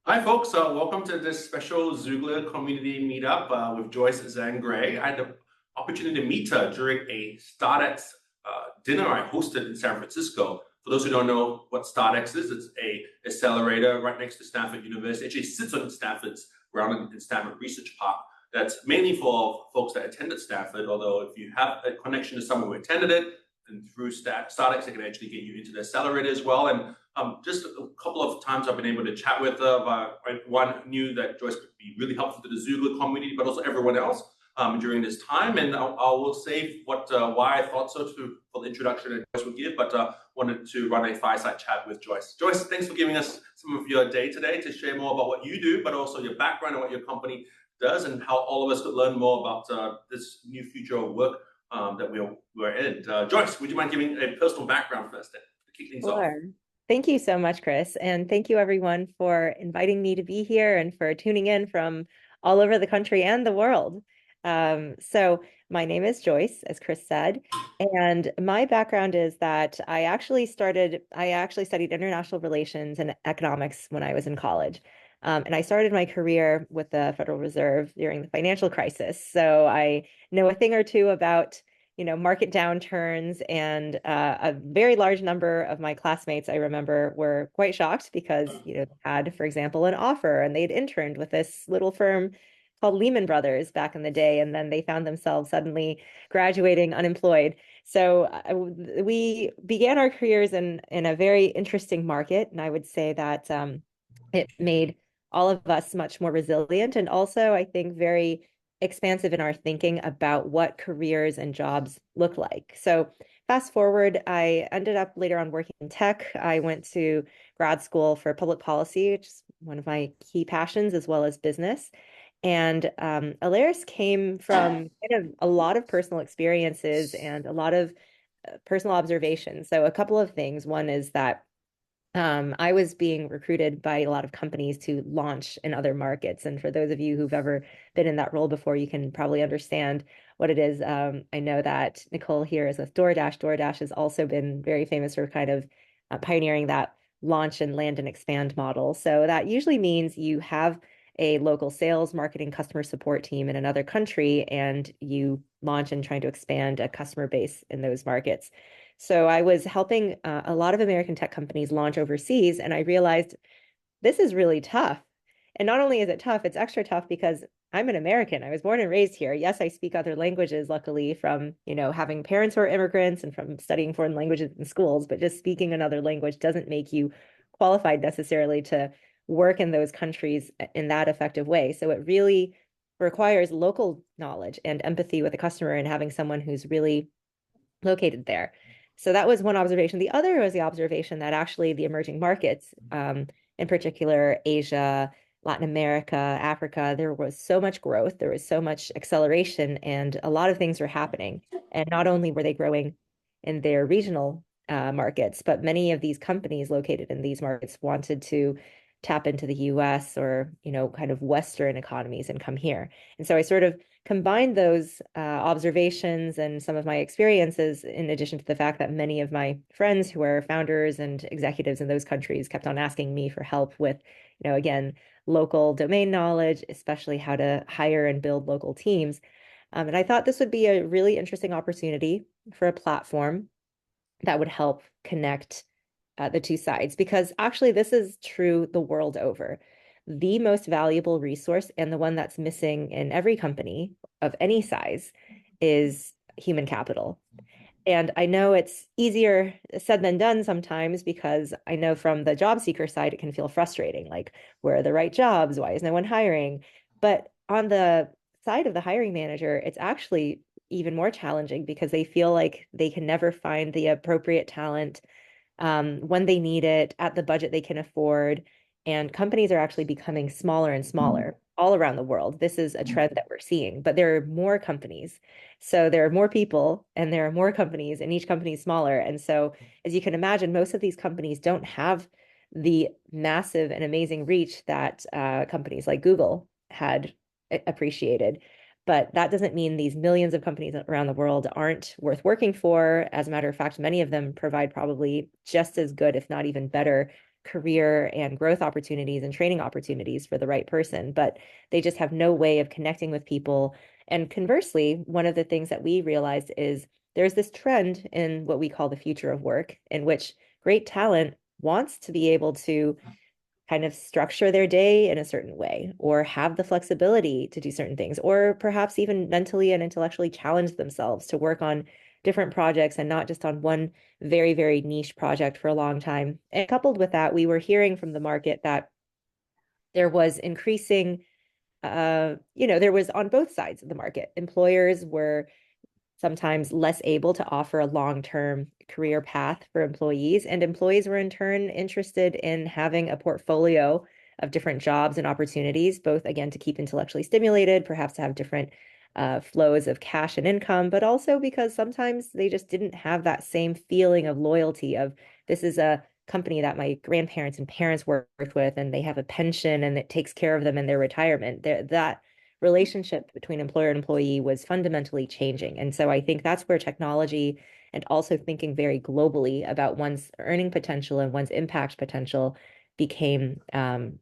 Hi, folks. Welcome to this special Zoogla community meetup with Joyce, Zhang, Gray. I had the opportunity to meet her during a StartX dinner I hosted in San Francisco. For those who don't know what StartX is, it's a accelerator right next to Stanford University. It actually sits on Stanford's ground in Stanford Research Park. That's mainly for folks that attended Stanford, although if you have a connection to someone who attended it, and through StartX, it can actually get you into the accelerator as well. And just a couple of times I've been able to chat with her. One knew that Joyce could be really helpful to the Zoogla community, but also everyone else during this time. And I will save why I thought so for the introduction that Joyce would give, but wanted to run a fireside chat with Joyce. Joyce, thanks for giving us some of your day today to share more about what you do, but also your background and what your company does, and how all of us could learn more about this new future of work that we're in. Joyce, would you mind giving a personal background first then, to kick things off? Sure. Thank you so much, Chris. And thank you everyone for inviting me to be here and for tuning in from all over the country and the world. So my name is Joyce, as Chris said, and my background is that I actually studied international relations and economics when I was in college. And I started my career with the Federal Reserve during the financial crisis. So I know a thing or two about market downturns. And a very large number of my classmates, I remember, were quite shocked because, they had, for example, an offer and they'd interned with this little firm called Lehman Brothers back in the day. And then they found themselves suddenly graduating unemployed. So we began our careers in a very interesting market. And I would say that it made all of us much more resilient and also, I think, very expansive in our thinking about what careers and jobs look like. So fast forward, I ended up later on working in tech. I went to grad school for public policy, which is one of my key passions, as well as business. And Alariss came from kind of a lot of personal experiences and a lot of personal observations. So a couple of things. One is that I was being recruited by a lot of companies to launch in other markets. And for those of you who've ever been in that role before, you can probably understand what it is. I know that Nicole here is with DoorDash. DoorDash has also been very famous for kind of pioneering that launch and land and expand model. So that usually means you have a local sales, marketing, customer support team in another country, and you launch and trying to expand a customer base in those markets. So I was helping a lot of American tech companies launch overseas, and I realized this is really tough. And not only is it tough, it's extra tough because I'm an American. I was born and raised here. Yes, I speak other languages, luckily, from, having parents who are immigrants and from studying foreign languages in schools, but just speaking another language doesn't make you qualified necessarily to work in those countries in that effective way. So it really requires local knowledge and empathy with the customer and having someone who's really located there. So that was one observation. The other was the observation that actually the emerging markets, in particular Asia, Latin America, Africa, there was so much growth, there was so much acceleration, and a lot of things were happening. And not only were they growing in their regional markets, but many of these companies located in these markets wanted to tap into the US or, kind of Western economies and come here. And so I sort of combined those observations and some of my experiences, in addition to the fact that many of my friends who are founders and executives in those countries kept on asking me for help with, again, local domain knowledge, especially how to hire and build local teams. And I thought this would be a really interesting opportunity for a platform that would help connect the two sides, because actually this is true the world over. The most valuable resource and the one that's missing in every company of any size is human capital. And I know it's easier said than done sometimes because I know from the job seeker side, it can feel frustrating. Like, where are the right jobs? Why is no one hiring? But on the side of the hiring manager, it's actually even more challenging because they feel like they can never find the appropriate talent when they need it at the budget they can afford. And companies are actually becoming smaller and smaller all around the world. This is a trend that we're seeing, but there are more companies. So there are more people and there are more companies, and each company is smaller. And so, as you can imagine, most of these companies don't have the massive and amazing reach that companies like Google had appreciated. But that doesn't mean these millions of companies around the world aren't worth working for. As a matter of fact, many of them provide probably just as good, if not even better, career and growth opportunities and training opportunities for the right person. But they just have no way of connecting with people. And conversely, one of the things that we realized is there's this trend in what we call the future of work, in which great talent wants to be able to kind of structure their day in a certain way or have the flexibility to do certain things, or perhaps even mentally and intellectually challenge themselves to work on different projects and not just on one very, very niche project for a long time. And coupled with that, we were hearing from the market that there was increasing, there was on both sides of the market. Employers were sometimes less able to offer a long-term career path for employees. And employees were in turn interested in having a portfolio of different jobs and opportunities, both again to keep intellectually stimulated, perhaps to have different flows of cash and income, but also because sometimes they just didn't have that same feeling of loyalty of this is a company that my grandparents and parents worked with, and they have a pension and it takes care of them in their retirement. That relationship between employer and employee was fundamentally changing. And so I think that's where technology and also thinking very globally about one's earning potential and one's impact potential became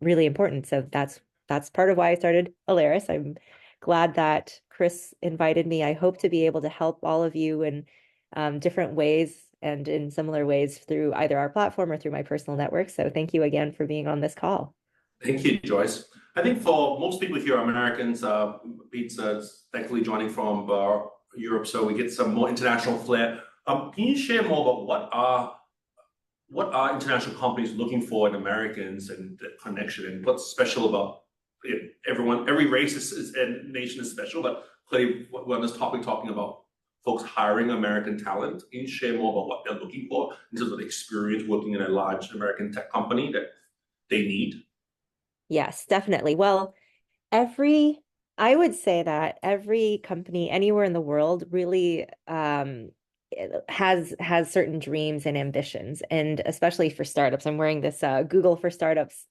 really important. So that's part of why I started Alariss. I'm glad that Chris invited me. I hope to be able to help all of you in different ways and in similar ways through either our platform or through my personal network. So thank you again for being on this call. Thank you, Joyce. I think for most people here, Americans, Pete's thankfully joining from Europe, so we get some more international flair. Can you share more about what are international companies looking for in Americans and the connection, and what's special about everyone? Every race and nation is special, but clearly we're on this topic talking about folks hiring American talent. Can you share more about what they're looking for in terms of the experience working in a large American tech company that they need? Yes, definitely. Well, every, I would say that every company anywhere in the world really has certain dreams and ambitions, and especially for startups. I'm wearing this Google for Startups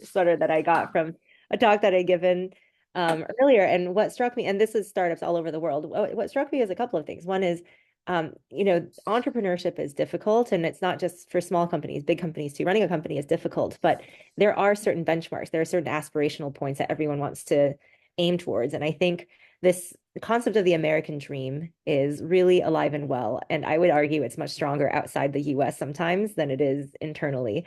sweater that I got from a talk that I given earlier. And what struck me, and this is startups all over the world, what struck me is a couple of things. One is entrepreneurship is difficult, and it's not just for small companies, big companies too. Running a company is difficult, but there are certain benchmarks, there are certain aspirational points that everyone wants to aim towards. And I think this concept of the American dream is really alive and well. And I would argue it's much stronger outside the US sometimes than it is internally.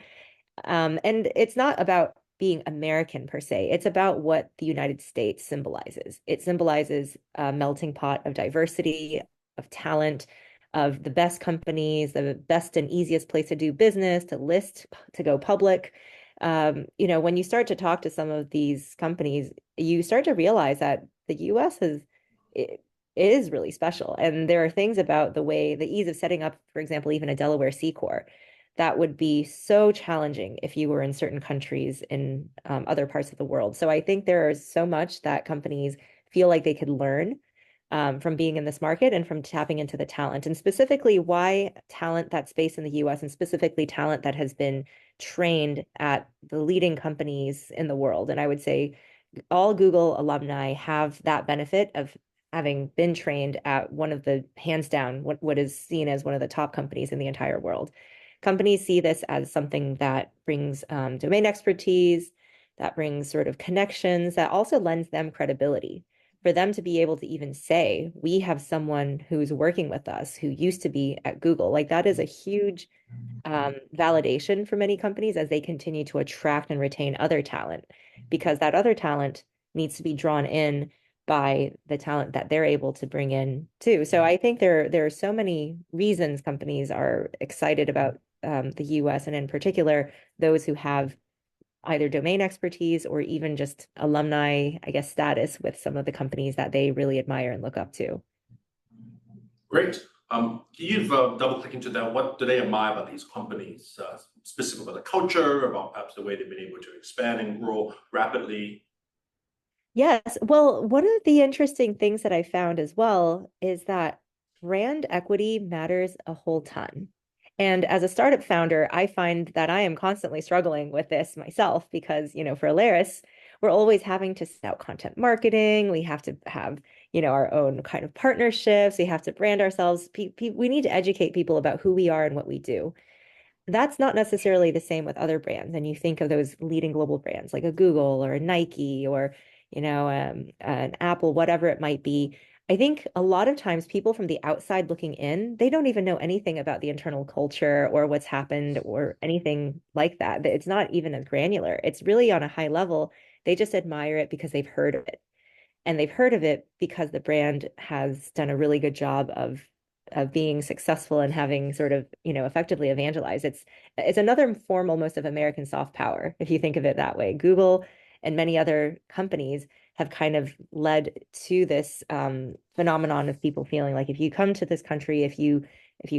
And it's not about being American per se. It's about what the United States symbolizes. It symbolizes a melting pot of diversity, of talent, of the best companies, the best and easiest place to do business, to list, to go public. When you start to talk to some of these companies, you start to realize that the US it is really special. And there are things about the ease of setting up, for example, even a Delaware C Corp that would be so challenging if you were in certain countries in other parts of the world. So I think there is so much that companies feel like they could learn from being in this market and from tapping into the talent, and specifically why talent that's based in the US and specifically talent that has been trained at the leading companies in the world. And I would say all Google alumni have that benefit of having been trained at one of the hands down what is seen as one of the top companies in the entire world. Companies see this as something that brings domain expertise, that brings sort of connections, that also lends them credibility. For them to be able to even say, we have someone who's working with us who used to be at Google, like that is a huge validation for many companies as they continue to attract and retain other talent, because that other talent needs to be drawn in by the talent that they're able to bring in too. So I think there are so many reasons companies are excited about the US, and in particular, those who have either domain expertise or even just alumni, I guess, status with some of the companies that they really admire and look up to. Great. Can you double click into that? What do they admire about these companies, specifically about the culture, about perhaps the way they've been able to expand and grow rapidly? Yes. Well, one of the interesting things that I found as well is that brand equity matters a whole ton. And as a startup founder, I find that I am constantly struggling with this myself because, for Alariss, we're always having to set out content marketing. We have to have, our own kind of partnerships. We have to brand ourselves. We need to educate people about who we are and what we do. That's not necessarily the same with other brands. And you think of those leading global brands like a Google or a Nike or, an Apple, whatever it might be. I think a lot of times people from the outside looking in, they don't even know anything about the internal culture or what's happened or anything like that. It's not even as granular. It's really on a high level. They just admire it because they've heard of it, and they've heard of it because the brand has done a really good job of being successful and having sort of, effectively evangelized. It's another form almost of American soft power, if you think of it that way. Google and many other companies have kind of led to this phenomenon of people feeling like if you come to this country, if you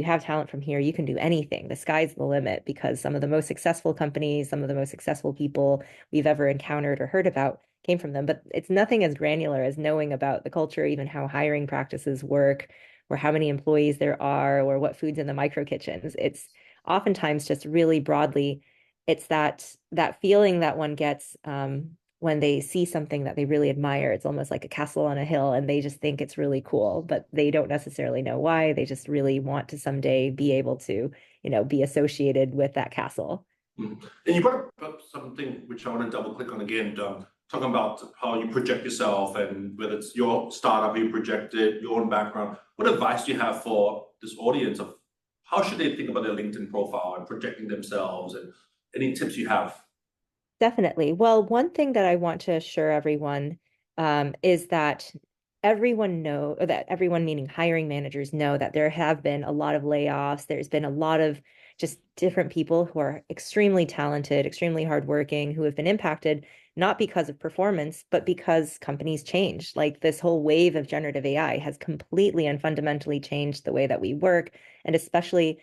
have talent from here, you can do anything. The sky's the limit, because some of the most successful companies, some of the most successful people we've ever encountered or heard about came from them. But it's nothing as granular as knowing about the culture, even how hiring practices work, or how many employees there are, or what food's in the micro kitchens. It's oftentimes just really broadly, it's that feeling that one gets when they see something that they really admire. It's almost like a castle on a hill, and they just think it's really cool, but they don't necessarily know why. They just really want to someday be able to, be associated with that castle. And you brought up something which I want to double click on again, talking about how you project yourself and whether it's your startup, you project it, your own background. What advice do you have for this audience of how should they think about their LinkedIn profile and projecting themselves, and any tips you have? Definitely. Well, one thing that I want to assure everyone is that everyone, meaning hiring managers, know that there have been a lot of layoffs. There's been a lot of just different people who are extremely talented, extremely hardworking, who have been impacted not because of performance, but because companies change. Like, this whole wave of generative AI has completely and fundamentally changed the way that we work, and especially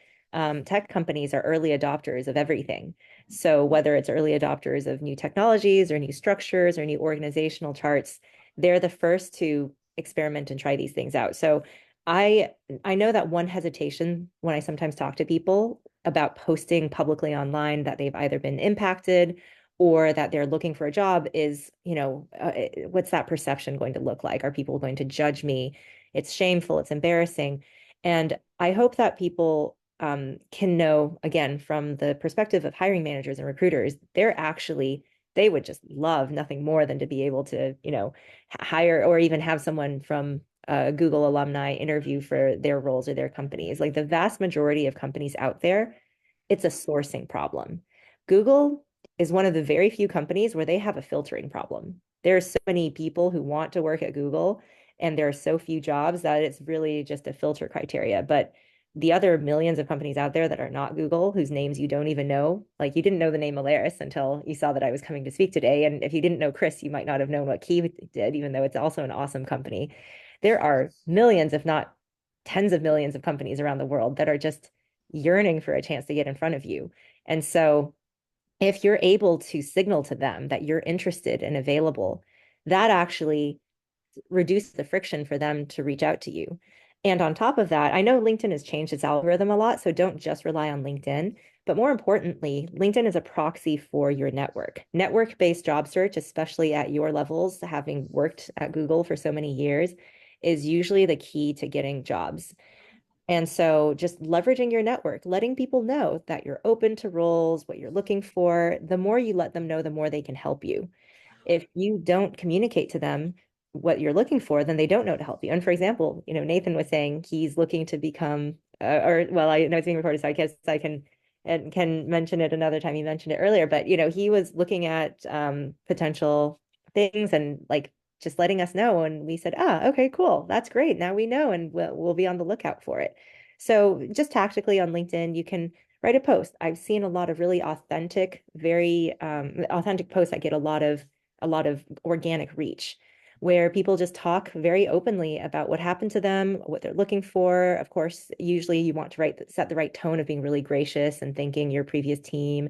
tech companies are early adopters of everything. So whether it's early adopters of new technologies or new structures or new organizational charts, they're the first to experiment and try these things out. So I I know that one hesitation when I sometimes talk to people about posting publicly online that they've either been impacted or that they're looking for a job is, what's that perception going to look like? Are people going to judge me? It's shameful, it's embarrassing. And I hope that people can know, again, from the perspective of hiring managers and recruiters, they would just love nothing more than to be able to, hire or even have someone from Google alumni interview for their roles or their companies. Like, the vast majority of companies out there, it's a sourcing problem. Google is one of the very few companies where they have a filtering problem. There are so many people who want to work at Google, and there are so few jobs that it's really just a filter criteria. But the other millions of companies out there that are not Google, whose names you don't even know, like, you didn't know the name Alariss until you saw that I was coming to speak today. And if you didn't know Chris, you might not have known what Key did, even though it's also an awesome company. There are millions, if not tens of millions of companies around the world that are just yearning for a chance to get in front of you. And so if you're able to signal to them that you're interested and available, that actually reduce the friction for them to reach out to you. And on top of that, I know LinkedIn has changed its algorithm a lot, so don't just rely on LinkedIn. But more importantly, LinkedIn is a proxy for your network. Network-based job search, especially at your levels, having worked at Google for so many years, is usually the key to getting jobs. And so just leveraging your network, letting people know that you're open to roles, what you're looking for, the more you let them know, the more they can help you. If you don't communicate to them what you're looking for, then they don't know to help you. And for example, Nathan was saying he's looking to become, or well, I know it's being recorded, so I guess I can and can mention it another time. You mentioned it earlier, but he was looking at potential things and like just letting us know, and we said, okay, cool, that's great. Now we know, and we'll be on the lookout for it. So just tactically on LinkedIn, you can write a post. I've seen a lot of really authentic, very authentic posts that get a lot of organic reach, where people just talk very openly about what happened to them, what they're looking for. Of course, usually you want to set the right tone of being really gracious and thanking your previous team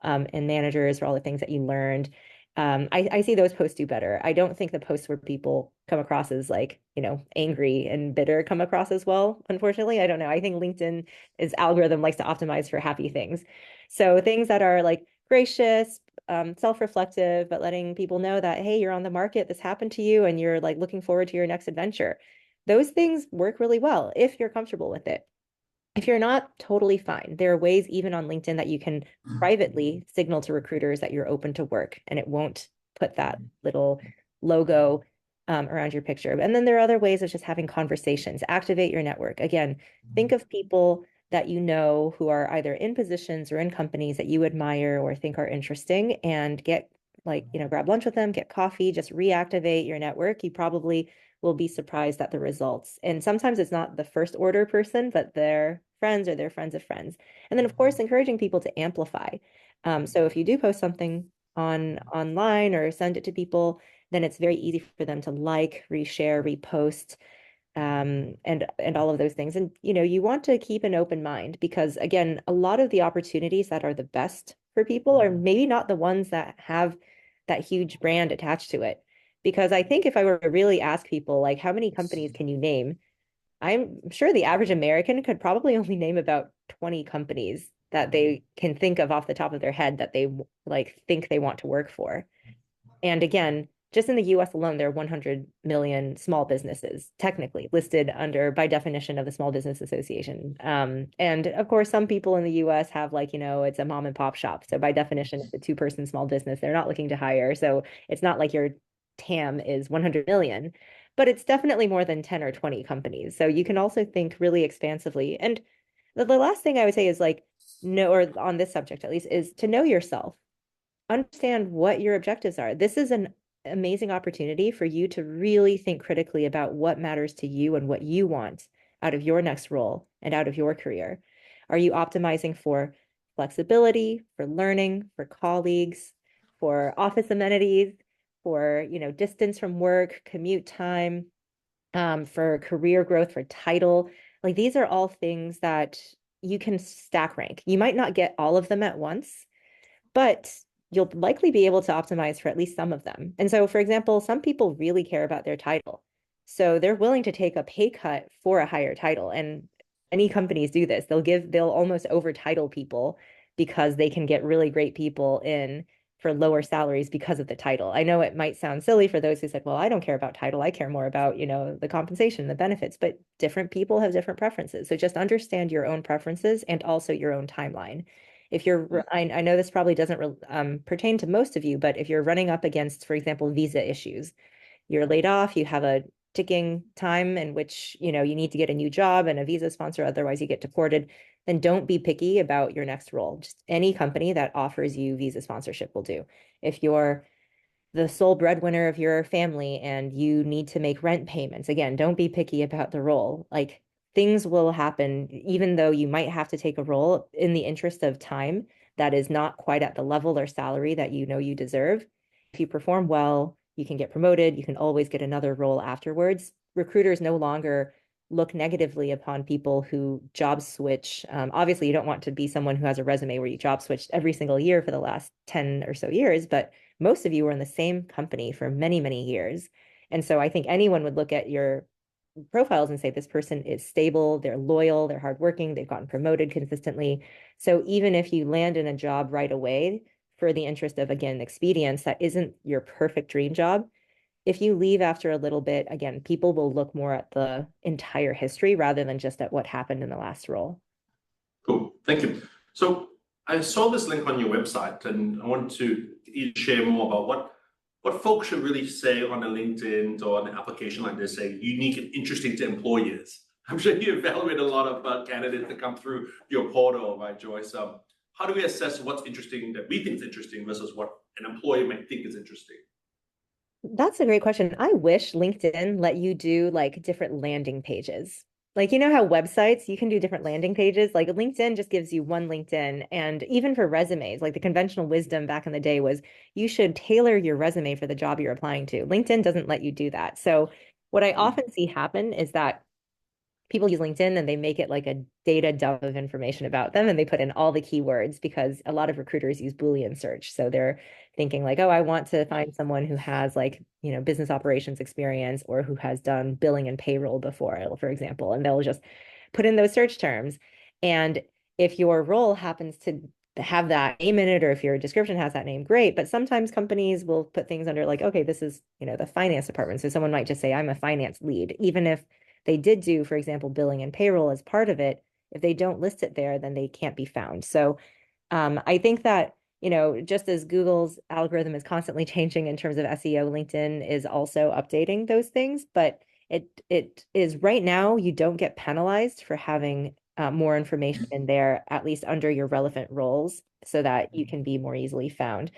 and managers for all the things that you learned. I see those posts do better. I don't think the posts where people come across as like, angry and bitter come across as well, unfortunately. I don't know. I think LinkedIn's algorithm likes to optimize for happy things. So things that are like gracious, self-reflective, but letting people know that, hey, you're on the market, this happened to you, and you're like looking forward to your next adventure. Those things work really well if you're comfortable with it. If you're not, totally fine. There are ways, even on LinkedIn, that you can privately signal to recruiters that you're open to work, and it won't put that little logo around your picture. And then there are other ways of just having conversations. Activate your network. Again, think of people that you know who are either in positions or in companies that you admire or think are interesting, and get like, grab lunch with them, get coffee, just reactivate your network. You probably will be surprised at the results. And sometimes it's not the first order person, but their friends or their friends of friends. And then, of course, encouraging people to amplify. So if you do post something online or send it to people, then it's very easy for them to like, reshare, repost, and all of those things. And you want to keep an open mind, because again, a lot of the opportunities that are the best for people are maybe not the ones that have that huge brand attached to it. Because I think if I were to really ask people, like, how many companies can you name? I'm sure the average American could probably only name about 20 companies that they can think of off the top of their head that they like think they want to work for. And again, just in the US alone, there are 100 million small businesses technically listed under, by definition, of the Small Business Association. And of course, some people in the US have, like, it's a mom and pop shop. So by definition, it's a two-person small business. They're not looking to hire. So it's not like your TAM is 100 million, but it's definitely more than 10 or 20 companies. So you can also think really expansively. And the last thing I would say is, like, know, or on this subject at least, is to know yourself. Understand what your objectives are. This is an amazing opportunity for you to really think critically about what matters to you and what you want out of your next role and out of your career. Are you optimizing for flexibility, for learning, for colleagues, for office amenities, for, distance from work, commute time, for career growth, for title? Like, these are all things that you can stack rank. You might not get all of them at once, but you'll likely be able to optimize for at least some of them. And so, for example, some people really care about their title. So they're willing to take a pay cut for a higher title. And any companies do this. They'll almost over title people because they can get really great people in for lower salaries because of the title. I know it might sound silly for those who said, well, I don't care about title. I care more about, the compensation, the benefits, but different people have different preferences. So just understand your own preferences and also your own timeline. If you're, I know this probably doesn't pertain to most of you, but if you're running up against, for example, visa issues, you're laid off, you have a ticking time in which, you need to get a new job and a visa sponsor, otherwise you get deported, then don't be picky about your next role. Just any company that offers you visa sponsorship will do. If you're the sole breadwinner of your family and you need to make rent payments, again, don't be picky about the role. Like, things will happen, even though you might have to take a role in the interest of time that is not quite at the level or salary that you deserve. If you perform well, you can get promoted. You can always get another role afterwards. Recruiters no longer look negatively upon people who job switch. Obviously, you don't want to be someone who has a resume where you job switched every single year for the last 10 or so years, but most of you were in the same company for many, many years. And so I think anyone would look at your profiles and say, this person is stable, they're loyal, they're hardworking, they've gotten promoted consistently. So even if you land in a job right away for the interest of, again, expedience, that isn't your perfect dream job. If you leave after a little bit, again, people will look more at the entire history rather than just at what happened in the last role. Cool, thank you. So I saw this link on your website, and I want to share more about what folks should really say on a LinkedIn or on an application like this, say unique and interesting to employers. I'm sure you evaluate a lot of candidates that come through your portal, right, Joyce? How do we assess what's interesting that we think is interesting versus what an employer might think is interesting? That's a great question. I wish LinkedIn let you do like different landing pages. Like, how websites, you can do different landing pages. Like, LinkedIn just gives you one LinkedIn. And even for resumes, like the conventional wisdom back in the day was you should tailor your resume for the job you're applying to. LinkedIn doesn't let you do that. So what I often see happen is that people use LinkedIn and they make it like a data dump of information about them, and they put in all the keywords, because a lot of recruiters use Boolean search. So they're thinking like, oh, I want to find someone who has, like, business operations experience or who has done billing and payroll before, for example, and they'll just put in those search terms. And if your role happens to have that name in it, or if your description has that name, great. But sometimes companies will put things under like, okay, this is, the finance department. So someone might just say, I'm a finance lead, even if they did do, for example, billing and payroll as part of it. If they don't list it there, then they can't be found. So I think that, just as Google's algorithm is constantly changing in terms of SEO, LinkedIn is also updating those things. But it is right now, you don't get penalized for having more information in there, at least under your relevant roles, so that you can be more easily found.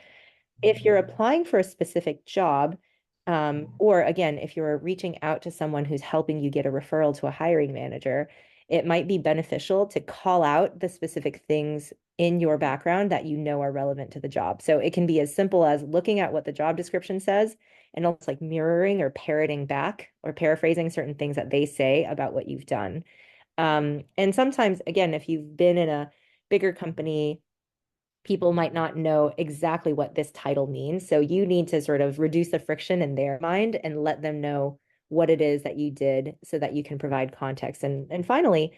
If you're applying for a specific job, or again, if you're reaching out to someone who's helping you get a referral to a hiring manager, it might be beneficial to call out the specific things in your background that are relevant to the job. So it can be as simple as looking at what the job description says and almost like mirroring or parroting back or paraphrasing certain things that they say about what you've done. And sometimes, again, if you've been in a bigger company, people might not know exactly what this title means. So you need to sort of reduce the friction in their mind and let them know what it is that you did so that you can provide context. And finally,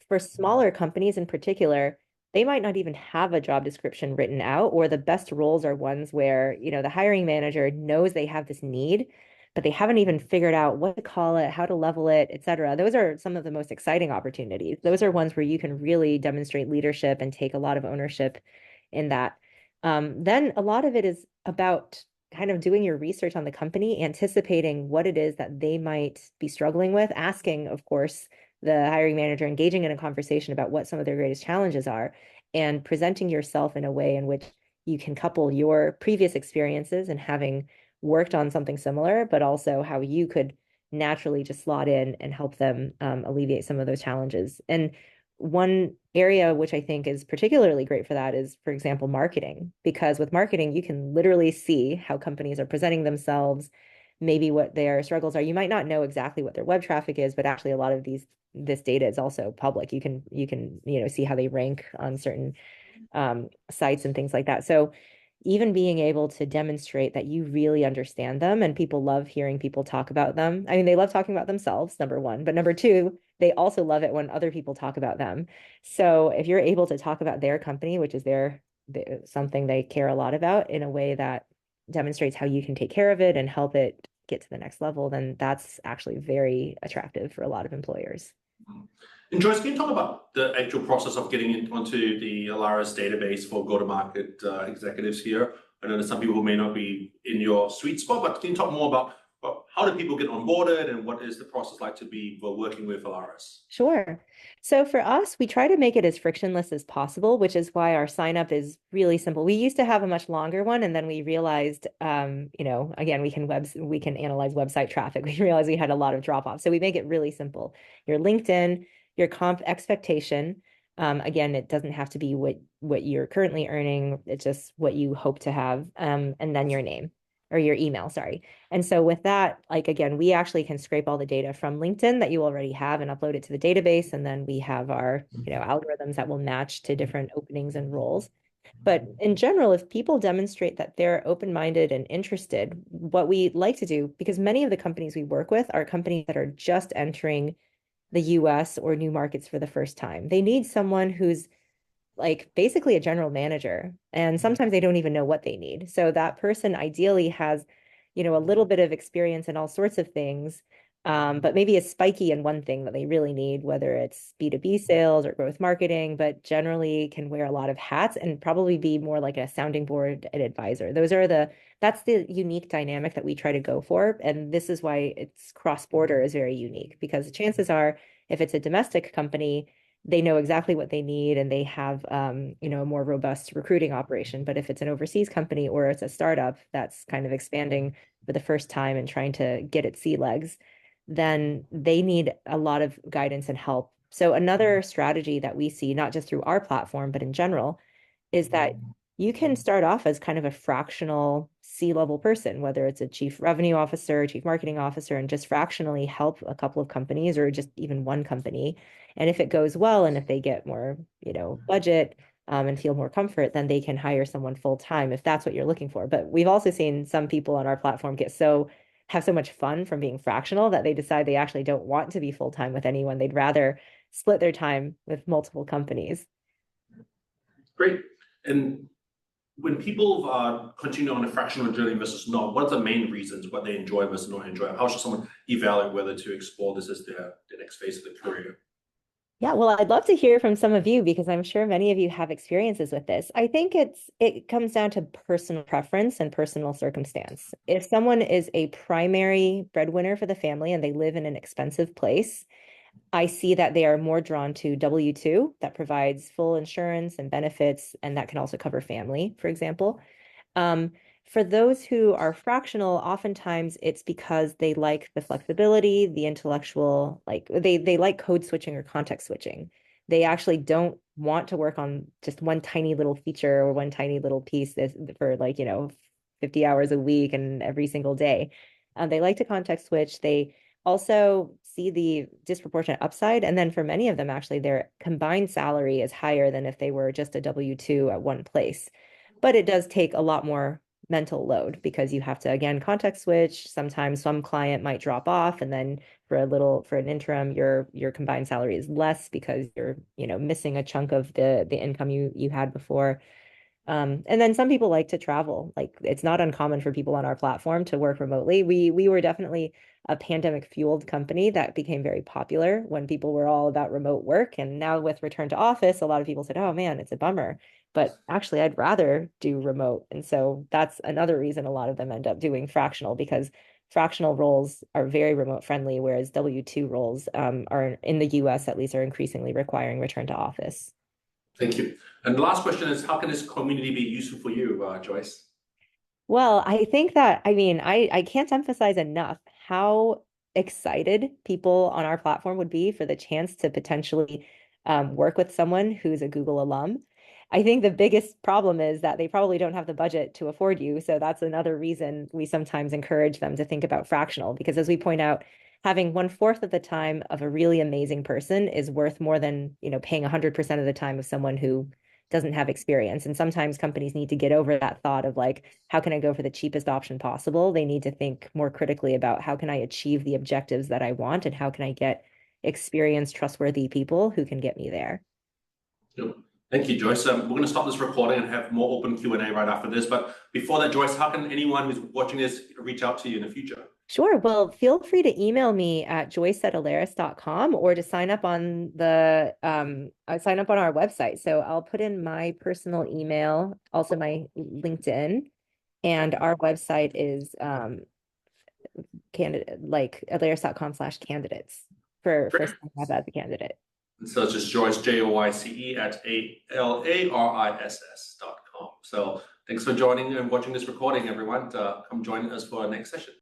for smaller companies in particular, they might not even have a job description written out, or the best roles are ones where, the hiring manager knows they have this need, but they haven't even figured out what to call it, how to level it, et cetera. Those are some of the most exciting opportunities. Those are ones where you can really demonstrate leadership and take a lot of ownership in that. Then a lot of it is about kind of doing your research on the company, anticipating what it is that they might be struggling with, asking, of course, the hiring manager, engaging in a conversation about what some of their greatest challenges are, and presenting yourself in a way in which you can couple your previous experiences and having worked on something similar, but also how you could naturally just slot in and help them alleviate some of those challenges. And one area which I think is particularly great for that is, for example, marketing, because with marketing, you can literally see how companies are presenting themselves, maybe what their struggles are. You might not know exactly what their web traffic is, but actually a lot of this data is also public. You can see how they rank on certain sites and things like that. So even being able to demonstrate that you really understand them, and people love hearing people talk about them. I mean, they love talking about themselves, number one, but number two, they also love it when other people talk about them. So if you're able to talk about their company, which is something they care a lot about, in a way that demonstrates how you can take care of it and help it get to the next level, then that's actually very attractive for a lot of employers. And Joyce, can you talk about the actual process of getting onto the Alariss database for go-to-market executives here? I know there's some people who may not be in your sweet spot, but can you talk more about how do people get onboarded and what is the process like to be working with Alariss? Sure. So for us, we try to make it as frictionless as possible, which is why our sign up is really simple. We used to have a much longer one, and then we realized, again, we can analyze website traffic. We realized we had a lot of drop off, so we make it really simple. Your LinkedIn, your comp expectation. Again, it doesn't have to be what you're currently earning. It's just what you hope to have, and then your name or your email, sorry. And so with that, like, again, we actually can scrape all the data from LinkedIn that you already have and upload it to the database. And then we have our, algorithms that will match to different openings and roles. But in general, if people demonstrate that they're open-minded and interested, what we like to do, because many of the companies we work with are companies that are just entering the US or new markets for the first time. They need someone who's like basically a general manager, and sometimes they don't even know what they need. So that person ideally has, a little bit of experience in all sorts of things, but maybe is spiky in one thing that they really need, whether it's B2B sales or growth marketing, but generally can wear a lot of hats and probably be more like a sounding board and advisor. That's the unique dynamic that we try to go for. And this is why it's cross-border is very unique, because the chances are, if it's a domestic company, they know exactly what they need and they have a more robust recruiting operation. But if it's an overseas company or it's a startup that's kind of expanding for the first time and trying to get its sea legs, then they need a lot of guidance and help. So another strategy that we see, not just through our platform, but in general, is that you can start off as kind of a fractional C-level person, whether it's a chief revenue officer, chief marketing officer, and just fractionally help a couple of companies or just even one company. And if it goes well and if they get more, budget and feel more comfort, then they can hire someone full time if that's what you're looking for. But we've also seen some people on our platform have so much fun from being fractional that they decide they actually don't want to be full time with anyone. They'd rather split their time with multiple companies. Great. And when people continue on a fractional journey versus not, what are the main reasons what they enjoy versus not enjoy? How should someone evaluate whether to explore this as their next phase of the career? Yeah, well, I'd love to hear from some of you because I'm sure many of you have experiences with this. I think it comes down to personal preference and personal circumstance. If someone is a primary breadwinner for the family and they live in an expensive place, I see that they are more drawn to W-2 that provides full insurance and benefits, and that can also cover family, for example. Um, for those who are fractional, oftentimes it's because they like the flexibility, the intellectual, like they like code switching or context switching. They actually don't want to work on just one tiny little feature or one tiny little piece for like, 50 hours a week and every single day. They like to context switch. They also see the disproportionate upside. And then for many of them, actually, their combined salary is higher than if they were just a W-2 at one place. But it does take a lot more mental load because you have to, again, context switch. Sometimes some client might drop off, and then for an interim, your combined salary is less because you're, missing a chunk of the income you had before. And then some people like to travel. Like it's not uncommon for people on our platform to work remotely. We were definitely a pandemic fueled company that became very popular when people were all about remote work. And now with return to office, a lot of people said, "Oh man, it's a bummer." But actually, I'd rather do remote. And so that's another reason a lot of them end up doing fractional because fractional roles are very remote friendly, whereas W-2 roles are in the US at least are increasingly requiring return to office. Thank you. And the last question is, how can this community be useful for you, Joyce? Well, I think that, I mean, I can't emphasize enough how excited people on our platform would be for the chance to potentially work with someone who's a Google alum. I think the biggest problem is that they probably don't have the budget to afford you. So that's another reason we sometimes encourage them to think about fractional, because as we point out, having 1/4 of the time of a really amazing person is worth more than, paying 100% of the time of someone who doesn't have experience. And sometimes companies need to get over that thought of like, how can I go for the cheapest option possible? They need to think more critically about how can I achieve the objectives that I want and how can I get experienced, trustworthy people who can get me there. Yep. Thank you, Joyce. We're going to stop this recording and have more open Q&A right after this. But before that, Joyce, how can anyone who's watching this reach out to you in the future? Sure. Well, feel free to email me at joyce@alariss.com or to sign up on the sign up on our website. So I'll put in my personal email, also my LinkedIn, and our website is candidate like alariss.com/candidates for Great. signing up as a candidate. So it's just Joyce, Joyce at alariss.com. So thanks for joining and watching this recording, everyone. Come join us for our next session.